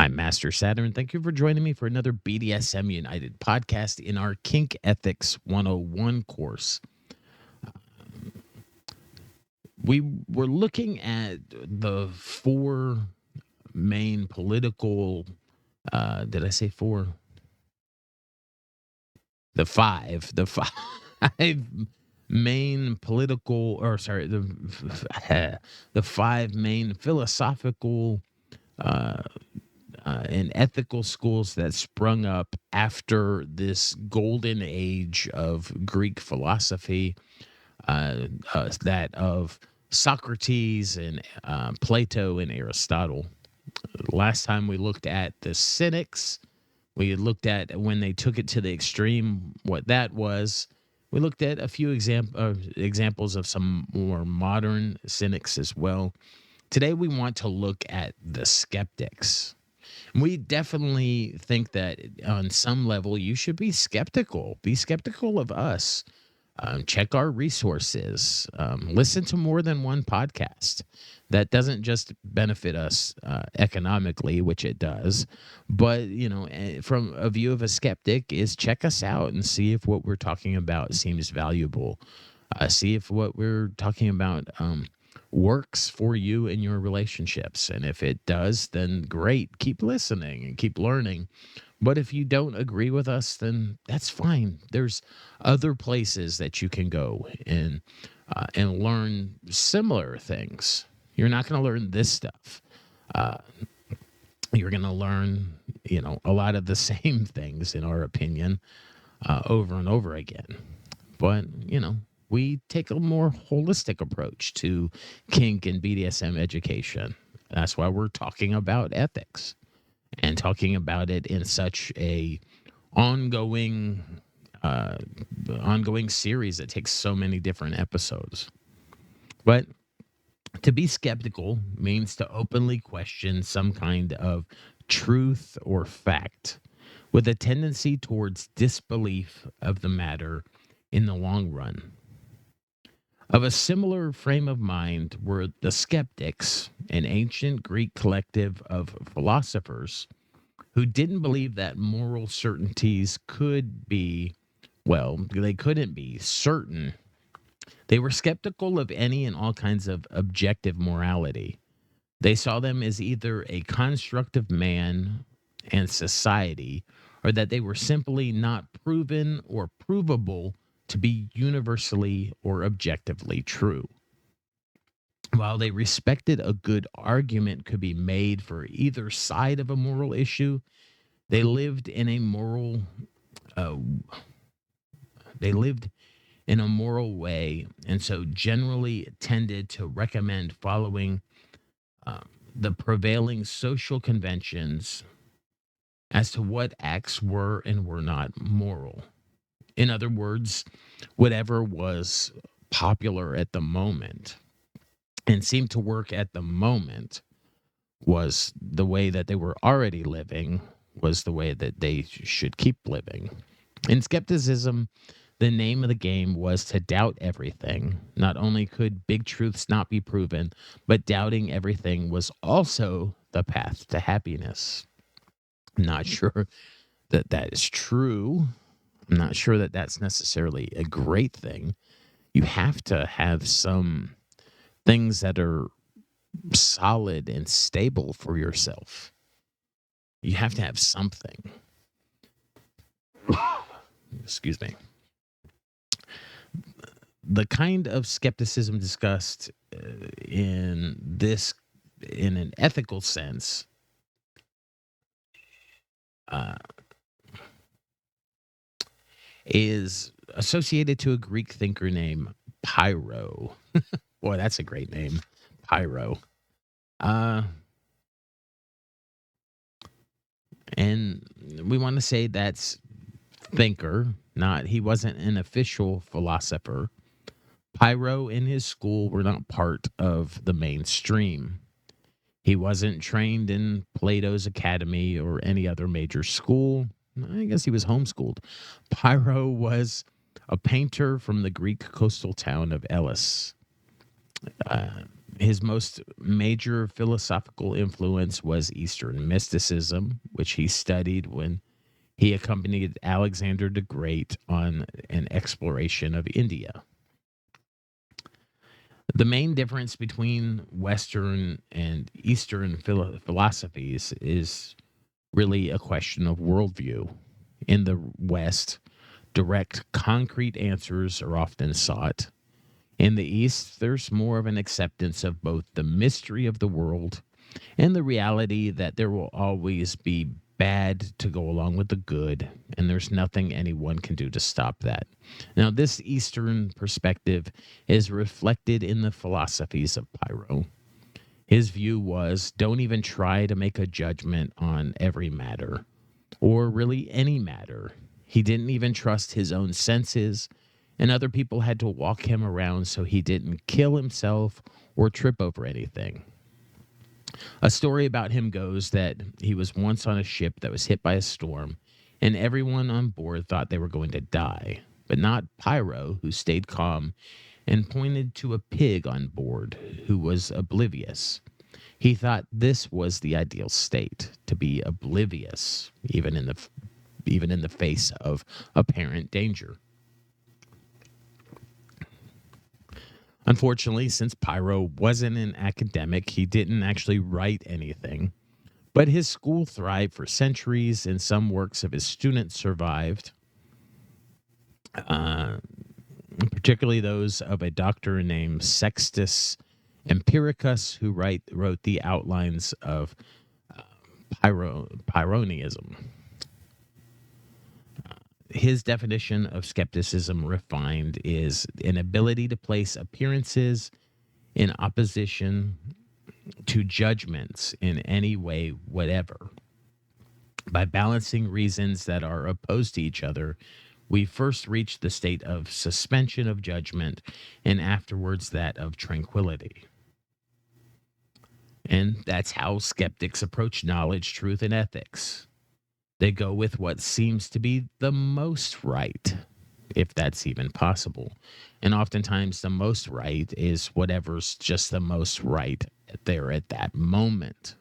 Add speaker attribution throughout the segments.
Speaker 1: I'm Master Saturn. Thank you for joining me for another BDSM United podcast in our Kink Ethics 101 course. We were looking at the four main political, did I say four? The five main political, or sorry, the five main philosophical uh, and ethical schools that sprung up after this golden age of Greek philosophy, that of Socrates and Plato and Aristotle. Last time we looked at the Cynics, we looked at when they took it to the extreme, what that was. We looked at a few examples of some more modern cynics as well. Today, we want to look at the skeptics. We definitely think that on some level you should be skeptical. Be skeptical of us. Check our resources. Listen to more than one podcast. That doesn't just benefit us economically, which it does, but from a view of a skeptic, is check us out and see if what we're talking about seems valuable. See if what we're talking about works for you in your relationships. And if it does, then great. Keep listening and keep learning. But if you don't agree with us, then that's fine. There's other places that you can go and learn similar things. You're not going to learn this stuff. Uh, you're going to learn, a lot of the same things, in our opinion, over and over again. But, we take a more holistic approach to kink and BDSM education. That's why we're talking about ethics and talking about it in such a ongoing ongoing series that takes so many different episodes. But to be skeptical means to openly question some kind of truth or fact with a tendency towards disbelief of the matter in the long run. Of a similar frame of mind were the Skeptics, an ancient Greek collective of philosophers who didn't believe that moral certainties could be, well, they couldn't be certain. They were skeptical of any and all kinds of objective morality. They saw them as either a construct of man and society, or that they were simply not proven or provable to be universally or objectively true. While they respected a good argument could be made for either side of a moral issue, they lived in a moral uh, they lived in a moral way, and so generally tended to recommend following uh, the prevailing social conventions as to what acts were and were not moral. In other words, whatever was popular at the moment and seemed to work at the moment was the way that they were already living, was the way that they should keep living. In skepticism, the name of the game was to doubt everything. Not only could big truths not be proven, but doubting everything was also the path to happiness. I'm not sure that that is true. I'm not sure that that's necessarily a great thing. You have to have some things that are solid and stable for yourself. You have to have something. Excuse me. The kind of skepticism discussed in an ethical sense, uh, is associated to a Greek thinker named Pyro. Boy, that's a great name, Pyro. Uh, and we want to say that's thinker, not he wasn't an official philosopher. Pyro and his school were not part of the mainstream. He wasn't trained in Plato's academy or any other major school. I guess he was homeschooled. Pyro was a painter from the Greek coastal town of Elis. Uh, His most major philosophical influence was Eastern mysticism, which he studied when he accompanied Alexander the Great on an exploration of India. The main difference between Western and Eastern philosophies is really a question of worldview. In the West, direct, concrete answers are often sought. In the East, there's more of an acceptance of both the mystery of the world and the reality that there will always be bad to go along with the good, and there's nothing anyone can do to stop that. Now, this Eastern perspective is reflected in the philosophies of Pyrrho. His view was don't even try to make a judgment on every matter, or really any matter. He didn't even trust his own senses, and other people had to walk him around so he didn't kill himself or trip over anything. A story about him goes that he was once on a ship that was hit by a storm, and everyone on board thought they were going to die, but not Pyro, who stayed calm and pointed to a pig on board who was oblivious. He thought this was the ideal state, to be oblivious, even in the face of apparent danger. Unfortunately, since Pyro wasn't an academic, he didn't actually write anything. But his school thrived for centuries, and some works of his students survived, uh, particularly those of a doctor named Sextus Empiricus, who wrote the outlines of Pyrrhonism. His definition of skepticism refined is an ability to place appearances in opposition to judgments in any way whatever. By balancing reasons that are opposed to each other, we first reach the state of suspension of judgment and afterwards that of tranquility. And that's how skeptics approach knowledge, truth, and ethics. They go with what seems to be the most right, if that's even possible. And oftentimes, the most right is whatever's just the most right there at that moment.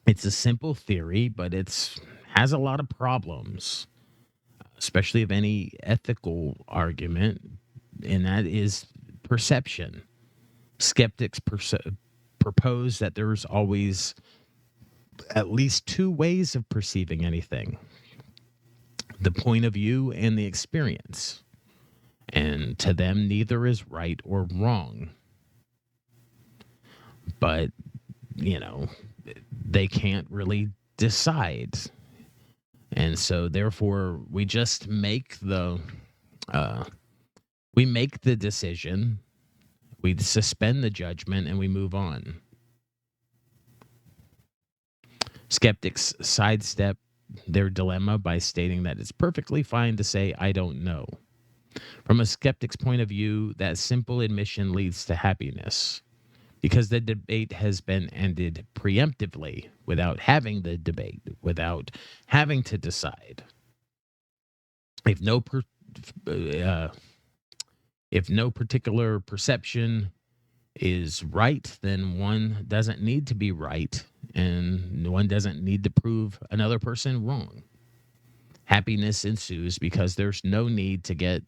Speaker 1: It's a simple theory, but it's has a lot of problems, especially of any ethical argument, and that is perception. Skeptics propose that there's always at least two ways of perceiving anything: the point of view and the experience. And to them, neither is right or wrong. But, you know, they can't really decide. And so therefore we just make the decision, we suspend the judgment, and we move on. Skeptics sidestep their dilemma by stating that it's perfectly fine to say, I don't know. From a skeptic's point of view, that simple admission leads to happiness because the debate has been ended preemptively without having the debate, without having to decide. If no particular perception is right, then one doesn't need to be right, and one doesn't need to prove another person wrong. Happiness ensues because there's no need to get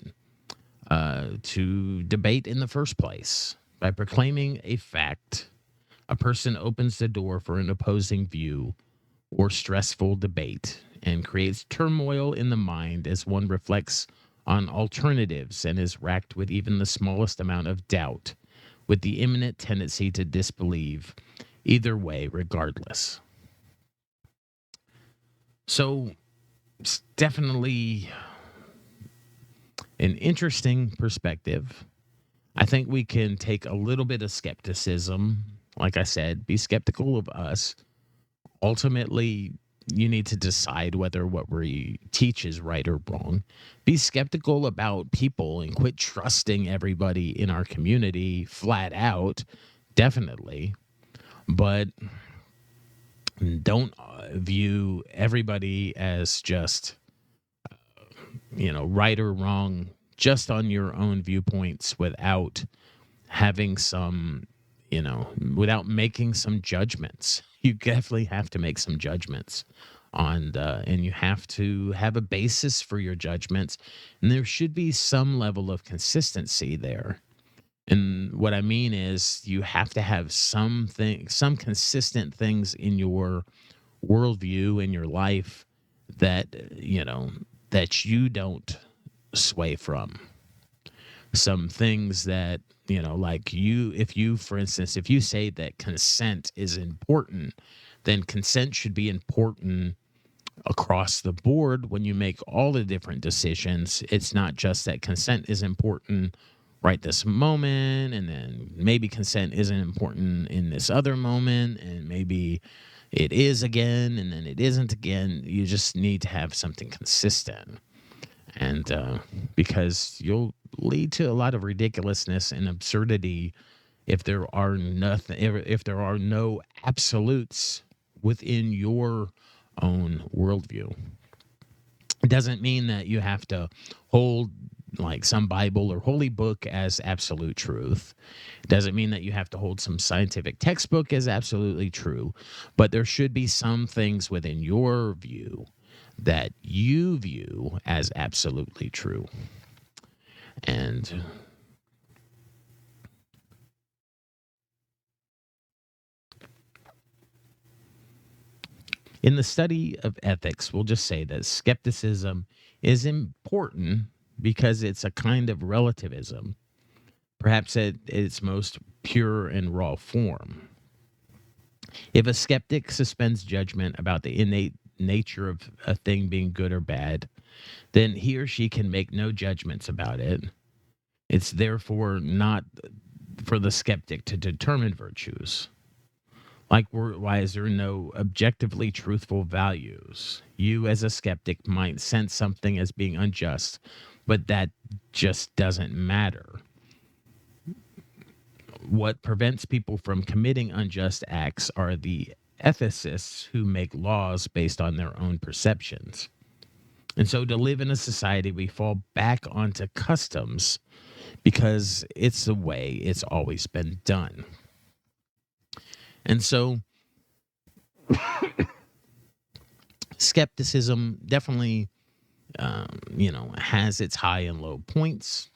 Speaker 1: to debate in the first place. By proclaiming a fact, a person opens the door for an opposing view or stressful debate and creates turmoil in the mind as one reflects on alternatives and is racked with even the smallest amount of doubt, with the imminent tendency to disbelieve either way, regardless. So it's definitely an interesting perspective. I think we can take a little bit of skepticism. Like I said, be skeptical of us. Ultimately, you need to decide whether what we teach is right or wrong. Be skeptical about people and quit trusting everybody in our community flat out, definitely. But don't view everybody as just, right or wrong, just on your own viewpoints without having some, without making some judgments. You definitely have to make some judgments and you have to have a basis for your judgments. And there should be some level of consistency there. And what I mean is you have to have some consistent things in your worldview in your life that, that you don't sway from. Some things that, like for instance, if you say that consent is important, then consent should be important across the board when you make all the different decisions. It's not just that consent is important right this moment, and then maybe consent isn't important in this other moment, and maybe it is again, and then it isn't again. You just need to have something consistent. And because you'll lead to a lot of ridiculousness and absurdity if there are if there are no absolutes within your own worldview. It doesn't mean that you have to hold like some Bible or holy book as absolute truth. It doesn't mean that you have to hold some scientific textbook as absolutely true, but there should be some things within your view that you view as absolutely true. And in the study of ethics, we'll just say that skepticism is important because it's a kind of relativism, perhaps at its most pure and raw form. If a skeptic suspends judgment about the innate nature of a thing being good or bad, then he or she can make no judgments about it. It's therefore not for the skeptic to determine virtues. Likewise, there are no objectively truthful values. You, as a skeptic, might sense something as being unjust, but that just doesn't matter. What prevents people from committing unjust acts are the ethicists who make laws based on their own perceptions. And so to live in a society, we fall back onto customs because it's the way it's always been done. And so skepticism definitely, has its high and low points.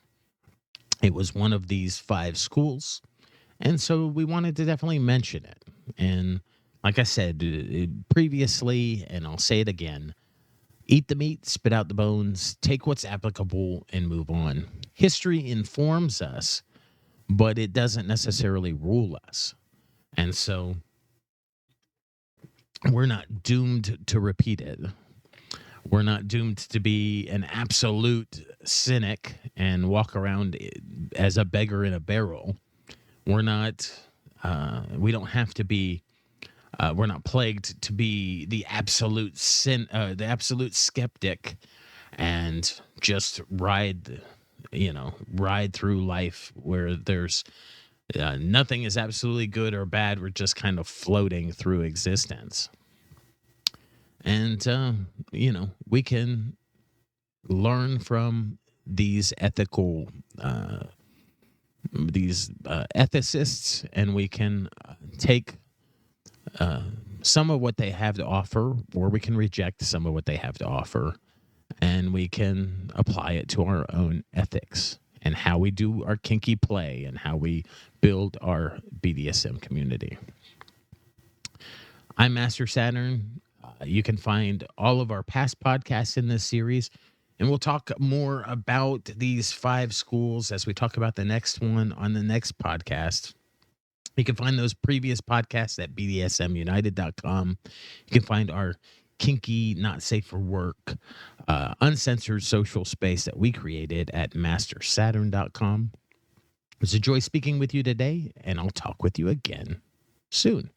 Speaker 1: It was one of these 5 schools. And so we wanted to definitely mention it. And like I said previously, and I'll say it again, eat the meat, spit out the bones, take what's applicable, and move on. History informs us, but it doesn't necessarily rule us. And so we're not doomed to repeat it. We're not doomed to be an absolute cynic and walk around as a beggar in a barrel. We're not, we don't have to be, we're not plagued to be the absolute the absolute skeptic and just ride through life where there's nothing is absolutely good or bad. We're just kind of floating through existence. And, we can learn from these ethical, ethicists, and we can take some of what they have to offer, or we can reject some of what they have to offer, and we can apply it to our own ethics and how we do our kinky play and how we build our BDSM community. I'm Master Saturn. You can find all of our past podcasts in this series, and we'll talk more about these 5 schools as we talk about the next one on the next podcast. You can find those previous podcasts at bdsmunited.com. You can find our kinky, not safe for work, uncensored social space that we created at mastersaturn.com. It was a joy speaking with you today, and I'll talk with you again soon.